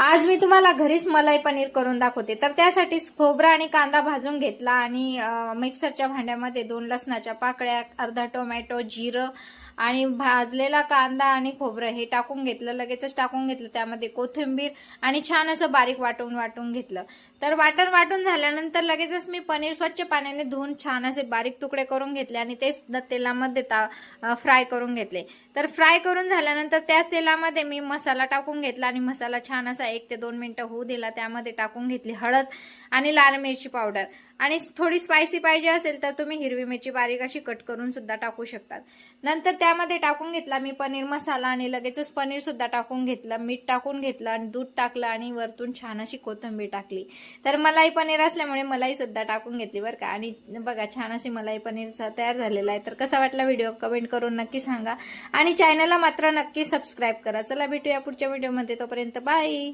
आज मी तुम्हाला घरीच मलाई पनीर करून दाखवते। तर त्यासाठी खोबरा आणि कांदा भाजून घेतला आणि मिक्सरच्या भांड्यामध्ये 2 लसणाच्या पाकळ्या, अर्धा टोमॅटो, जिरं आणि भाजलेला कांदा आणि खोबरं हे टाकून घेतलं। लगेचच टाकून घेतलं त्यामध्ये कोथिंबीर आणि छान असं बारीक वाटून घेतलं। तर वाटून झाल्यानंतर लगेचच मी पनीर स्वच्छ पाण्याने धुवून छान असे बारीक तुकडे करून घेतले आणि ते तेलामध्ये फ्राय करून घेतले। तर फ्राय करून झाल्यानंतर त्याच तेलामध्ये मी मसाला टाकून घेतला आणि मसाला छान असा 1 ते 2 मिनिटं होऊ दिला। त्यामध्ये टाकून घेतली हळद आणि लाल मिरची पावडर आणि थोडी स्पायसी पाहिजे असेल तर तुम्ही हिरवी मिरची बारीक अशी कट करून सुद्धा टाकू शकतात। नंतर त्यामध्ये टाकून घेतला मी पनीर मसाला आणि लगेचच पनीर सुद्धा टाकून घेतलं, मीठ टाकून घेतलं आणि दूध टाकलं आणि वरतून छान अशी कोथिंबीर टाकली। तर मलाई पनीर असल्यामुळे मलाई सुद्धा टाकून घेतली बरं का। आणि बघा छान अशी मलाई पनीर तयार झालेला आहे। तर कसा वाटला व्हिडिओ कमेंट करून नक्की सांगा आणि चॅनलला मात्र नक्की सबस्क्राइब करा। चला भेटूया पुढच्या व्हिडिओमध्ये, तोपर्यंत बाय।